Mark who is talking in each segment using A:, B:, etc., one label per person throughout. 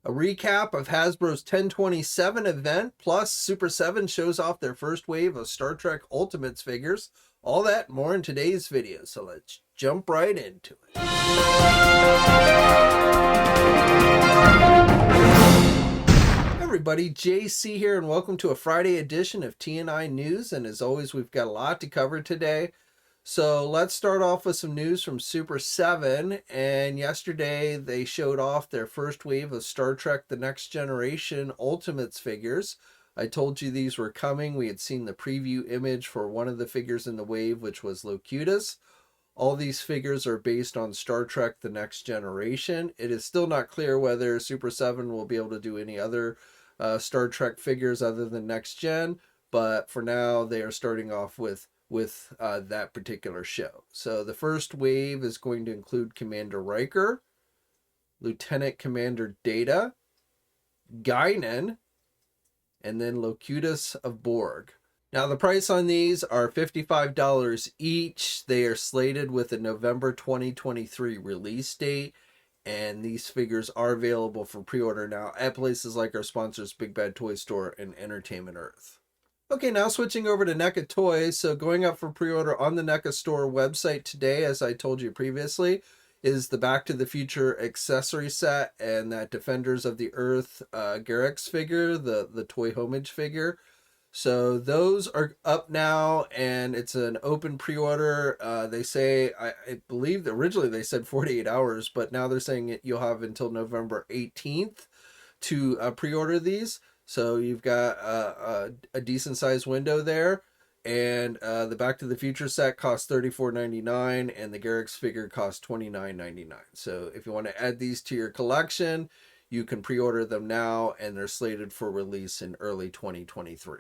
A: A recap of Hasbro's 1027 event, plus Super 7 shows off their first wave of Star Trek Ultimates figures. All that and more in today's video, so let's jump right into it. Hey everybody, JC here, and welcome to a Friday edition of TNInews. And as always, we've got a lot to cover today. So let's start off with some news from Super 7. And yesterday they showed off their first wave of Star Trek The Next Generation Ultimates figures. I told you these were coming. We had seen the preview image for one of the figures in the wave, which was Locutus. All these figures are based on Star Trek The Next Generation. It is still not clear whether Super 7 will be able to do any other Star Trek figures other than Next Gen, but for now they are starting off with that particular show. So the first wave is going to include Commander Riker, Lieutenant Commander Data, Guinan, and then Locutus of Borg. Now the price on these are $55 each. They are slated with a November 2023 release date, and these figures are available for pre-order now at places like our sponsors Big Bad Toy Store and Entertainment Earth. Okay, now switching over to NECA Toys. So going up for pre-order on the NECA store website today, as I told you previously, is the Back to the Future accessory set and that Defenders of the Earth Garrix figure, the toy homage figure. So those are up now, and it's an open pre-order. They say, I believe originally they said 48 hours, but now they're saying you'll have until November 18th to pre-order these. So you've got a decent sized window there, and the Back to the Future set costs $34.99, and the Garrix figure costs $29.99. So if you want to add these to your collection, you can pre-order them now, and they're slated for release in early 2023.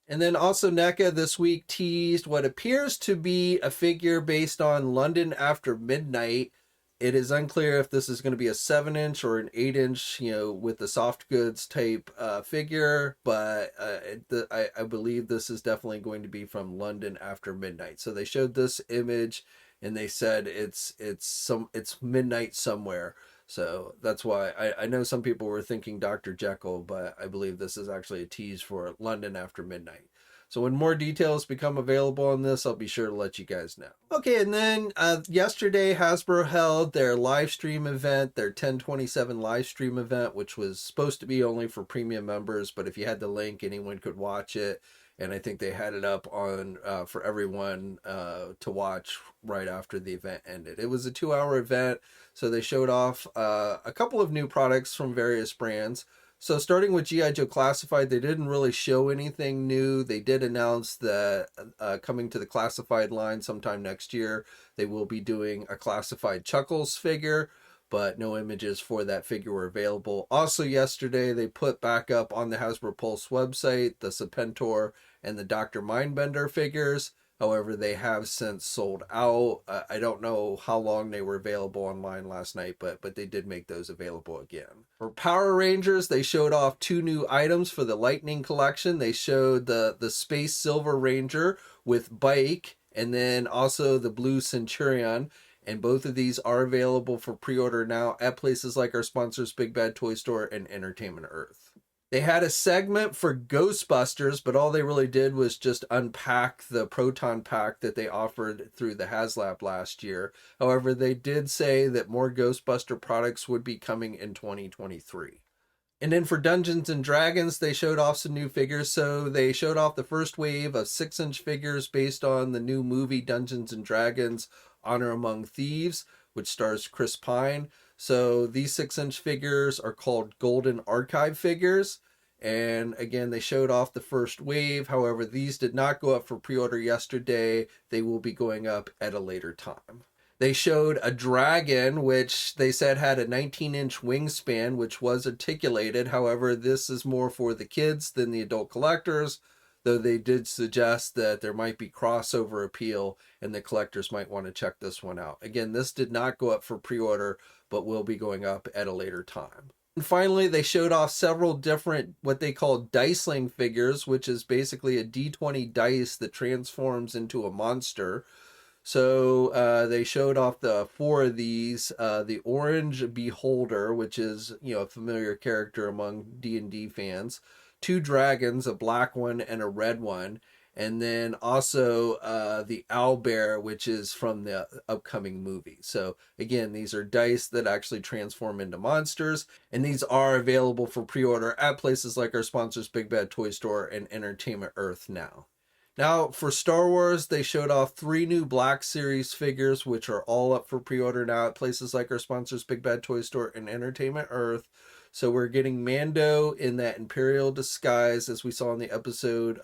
A: And then also NECA this week teased what appears to be a figure based on London After Midnight. It is unclear if this is going to be a 7-inch or an 8-inch, with the soft goods type figure, but I believe this is definitely going to be from London After Midnight. So they showed this image, and they said it's midnight somewhere. So that's why I know some people were thinking Dr. Jekyll, but I believe this is actually a tease for London After Midnight. So when more details become available on this, I'll be sure to let you guys know. Okay, and then yesterday Hasbro held their live stream event, their 1027 live stream event, which was supposed to be only for premium members, but if you had the link, anyone could watch it. And I think they had it up on for everyone to watch right after the event ended. It was a 2-hour event, so they showed off a couple of new products from various brands. So starting with G.I. Joe Classified, they didn't really show anything new. They did announce that coming to the Classified line sometime next year, they will be doing a Classified Chuckles figure, but no images for that figure were available. Also yesterday, they put back up on the Hasbro Pulse website the Serpentor and the Dr. Mindbender figures. However, they have since sold out. I don't know how long they were available online last night, but they did make those available again. For Power Rangers, they showed off 2 new items for the Lightning collection. They showed the Space Silver Ranger with Bike, and then also the Blue Centurion. And both of these are available for pre-order now at places like our sponsors Big Bad Toy Store and Entertainment Earth. They had a segment for Ghostbusters, but all they really did was just unpack the Proton Pack that they offered through the HasLab last year. However, they did say that more Ghostbuster products would be coming in 2023. And then for Dungeons and Dragons, they showed off some new figures. So they showed off the first wave of 6-inch figures based on the new movie Dungeons and Dragons Honor Among Thieves, which stars Chris Pine. So these 6-inch figures are called Golden Archive figures. And again, they showed off the first wave. However, these did not go up for pre-order yesterday. They will be going up at a later time. They showed a dragon, which they said had a 19-inch wingspan, which was articulated. However, this is more for the kids than the adult collectors, though they did suggest that there might be crossover appeal and the collectors might want to check this one out. Again, this did not go up for pre-order, but will be going up at a later time. And finally, they showed off several different what they call Diceling figures, which is basically a D20 dice that transforms into a monster. So they showed off the four of these. The Orange Beholder, which is, you know, a familiar character among D&D fans. Two dragons, a black one and a red one. And then also the Owlbear, which is from the upcoming movie. So again, these are dice that actually transform into monsters. And these are available for pre-order at places like our sponsors Big Bad Toy Store and Entertainment Earth now. Now, for Star Wars, they showed off 3 new Black Series figures, which are all up for pre-order now at places like our sponsors Big Bad Toy Store and Entertainment Earth. So we're getting Mando in that Imperial disguise, as we saw in the episode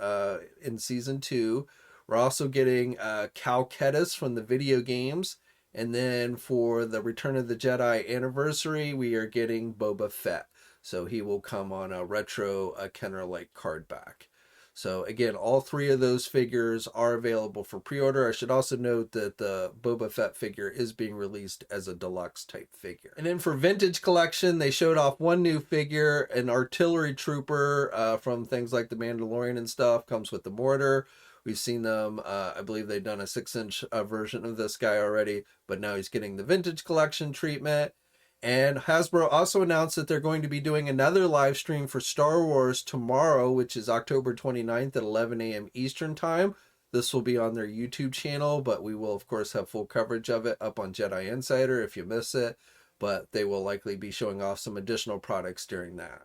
A: in Season 2. We're also getting Cal Kestis from the video games. And then for the Return of the Jedi anniversary, we are getting Boba Fett. So he will come on a retro Kenner-like card back. So again, all 3 of those figures are available for pre-order. I should also note that the Boba Fett figure is being released as a deluxe type figure. And then for vintage collection, they showed off 1 new figure, an artillery trooper from things like the Mandalorian and stuff, comes with the mortar. We've seen them, I believe they've done a 6-inch version of this guy already, but now he's getting the vintage collection treatment. And Hasbro also announced that they're going to be doing another live stream for Star Wars tomorrow, which is October 29th at 11 a.m. Eastern Time. This will be on their YouTube channel, but we will, of course, have full coverage of it up on Jedi Insider if you miss it. But they will likely be showing off some additional products during that.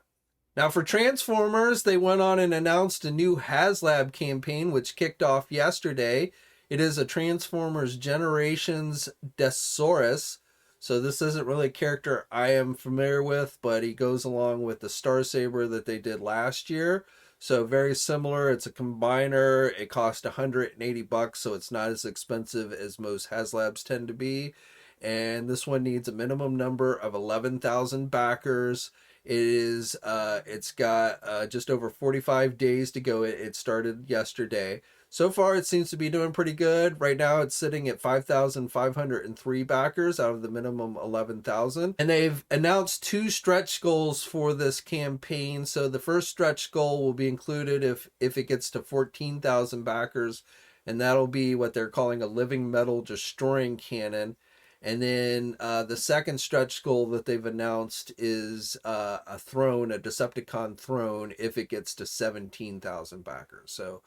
A: Now for Transformers, they went on and announced a new HasLab campaign, which kicked off yesterday. It is a Transformers Generations Desaurus. So this isn't really a character I am familiar with, but he goes along with the Starsaber that they did last year. So very similar. It's a combiner. It cost $180, so it's not as expensive as most HasLabs tend to be. And this one needs a minimum number of 11,000 backers. It's got just over 45 days to go. It started yesterday. So far, it seems to be doing pretty good. Right now, it's sitting at 5,503 backers out of the minimum 11,000. And they've announced 2 stretch goals for this campaign. So the first stretch goal will be included if it gets to 14,000 backers. And that'll be what they're calling a living metal destroying cannon. And then the second stretch goal that they've announced is a throne, a Decepticon throne, if it gets to 17,000 backers. So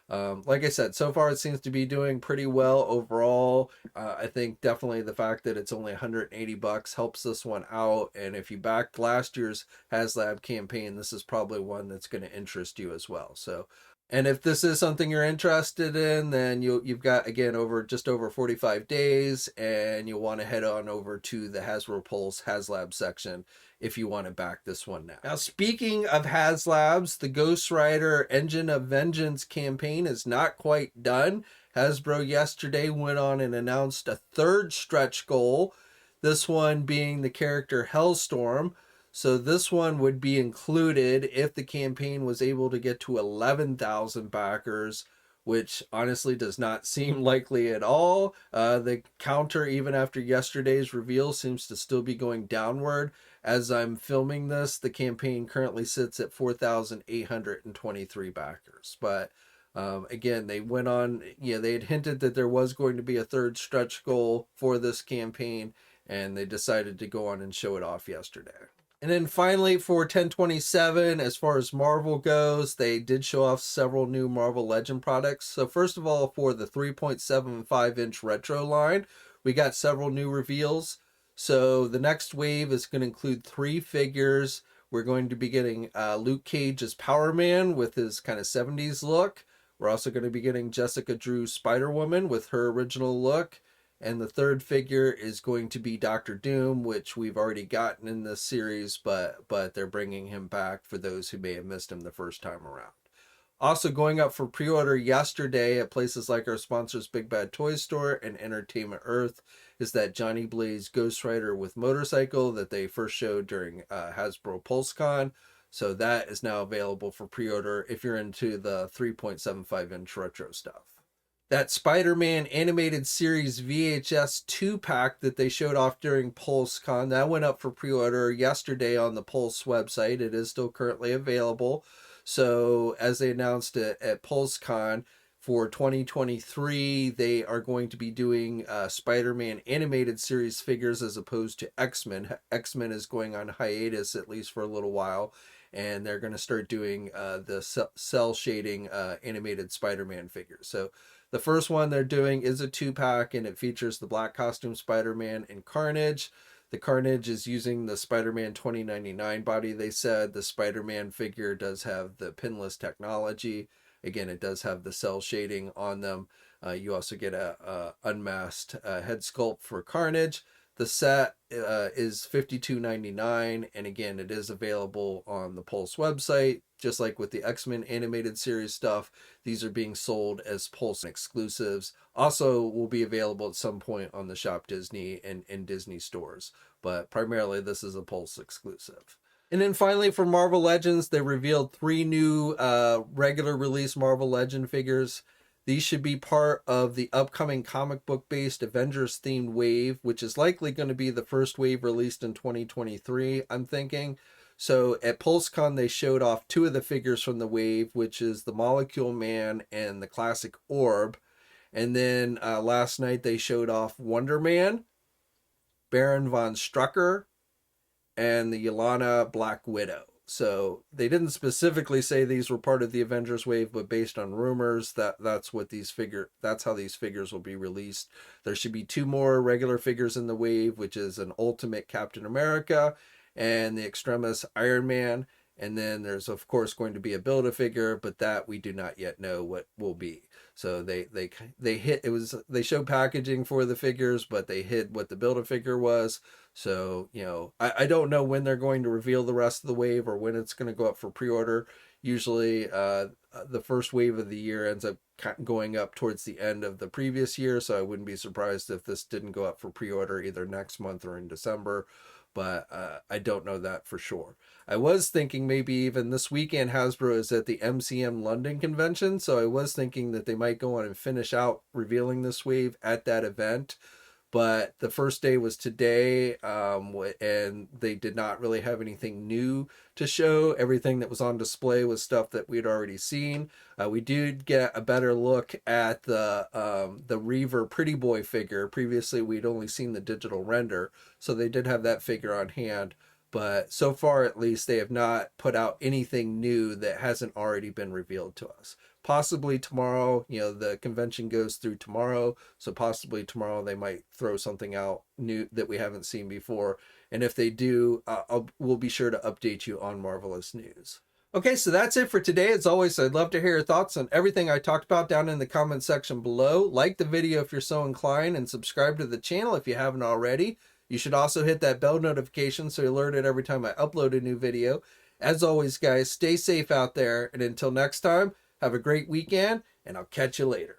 A: like I said, so far it seems to be doing pretty well overall. I think definitely the fact that it's only $180 helps this one out. And if you backed last year's HasLab campaign, this is probably one that's going to interest you as well. So, and if this is something you're interested in, then you've got, again, just over 45 days, and you'll want to head on over to the Hasbro Pulse HasLab section if you want to back this one now. Now, speaking of HasLabs, the Ghost Rider Engine of Vengeance campaign is not quite done. Hasbro yesterday went on and announced a 3rd stretch goal, this one being the character Hellstorm. So this one would be included if the campaign was able to get to 11,000 backers, which honestly does not seem likely at all. The counter, even after yesterday's reveal, seems to still be going downward. As I'm filming this, the campaign currently sits at 4,823 backers. But again, they went on, they had hinted that there was going to be a 3rd stretch goal for this campaign, and they decided to go on and show it off yesterday. And then finally for 10/27, as far as Marvel goes, they did show off several new Marvel Legend products. So first of all, for the 3.75-inch retro line, we got several new reveals. So the next wave is going to include 3 figures. We're going to be getting Luke Cage as Power Man with his kind of 70s look. We're also going to be getting Jessica Drew Spider-Woman with her original look. And the 3rd figure is going to be Doctor Doom, which we've already gotten in this series, but they're bringing him back for those who may have missed him the first time around. Also going up for pre-order yesterday at places like our sponsors Big Bad Toy Store and Entertainment Earth is that Johnny Blaze Ghost Rider with motorcycle that they first showed during Hasbro PulseCon. So that is now available for pre-order if you're into the 3.75-inch retro stuff. That Spider-Man Animated Series VHS 2-pack that they showed off during PulseCon, that went up for pre-order yesterday on the Pulse website. It is still currently available. So as they announced it at PulseCon, For 2023, they are going to be doing Spider-Man animated series figures as opposed to X-Men. X-Men is going on hiatus, at least for a little while, and they're going to start doing the cell shading animated Spider-Man figures. So the first one they're doing is a 2-pack, and it features the black costume Spider-Man and Carnage. The Carnage is using the Spider-Man 2099 body, they said. The Spider-Man figure does have the pinless technology. Again, it does have the cell shading on them. You also get a unmasked head sculpt for Carnage. The set is $52.99, and again, it is available on the Pulse website. Just like with the X-Men animated series stuff, these are being sold as Pulse exclusives. Also will be available at some point on the Shop Disney and Disney stores, but primarily this is a Pulse exclusive. And then finally, for Marvel Legends, they revealed 3 new regular release Marvel Legend figures. These should be part of the upcoming comic book based Avengers themed wave, which is likely going to be the first wave released in 2023, I'm thinking. So at PulseCon, they showed off 2 of the figures from the wave, which is the Molecule Man and the classic Orb. And then last night they showed off Wonder Man, Baron von Strucker, and the Yelena Black Widow. So they didn't specifically say these were part of the Avengers wave, but based on rumors, that's how these figures will be released. There should be 2 more regular figures in the wave, which is an Ultimate Captain America and the Extremis Iron Man. And then there's of course going to be a Build-A-Figure, but that we do not yet know what will be. So they showed packaging for the figures, but they hid what the Build-A-Figure was. So, I don't know when they're going to reveal the rest of the wave or when it's going to go up for pre-order. Usually the first wave of the year ends up going up towards the end of the previous year. So I wouldn't be surprised if this didn't go up for pre-order either next month or in December. But I don't know that for sure. I was thinking maybe even this weekend Hasbro is at the MCM London convention, so I was thinking that they might go on and finish out revealing this wave at that event. But the first day was today, and they did not really have anything new to show. Everything that was on display was stuff that we'd already seen. We did get a better look at the Reaver Pretty Boy figure. Previously, we'd only seen the digital render, so they did have that figure on hand. But so far, at least, they have not put out anything new that hasn't already been revealed to us. Possibly tomorrow, the convention goes through tomorrow, so possibly tomorrow they might throw something out new that we haven't seen before. And if they do, we'll be sure to update you on Marvelous News. Okay, so that's it for today. As always, I'd love to hear your thoughts on everything I talked about down in the comment section below. Like the video if you're so inclined, and subscribe to the channel if you haven't already. You should also hit that bell notification so you're alerted every time I upload a new video. As always, guys, stay safe out there, and until next time, have a great weekend, and I'll catch you later.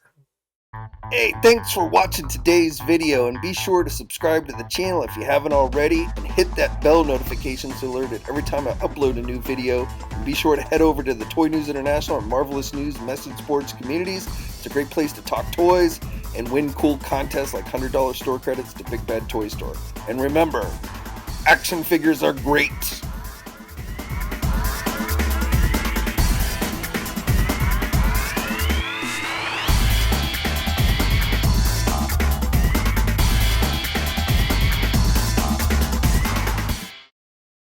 B: Hey, thanks for watching today's video, and be sure to subscribe to the channel if you haven't already, and hit that bell notification so you're alerted every time I upload a new video. And be sure to head over to the Toy News International and Marvelous News message boards communities. It's a great place to talk toys and win cool contests like $100 store credits to Big Bad Toy Store. And remember, action figures are great!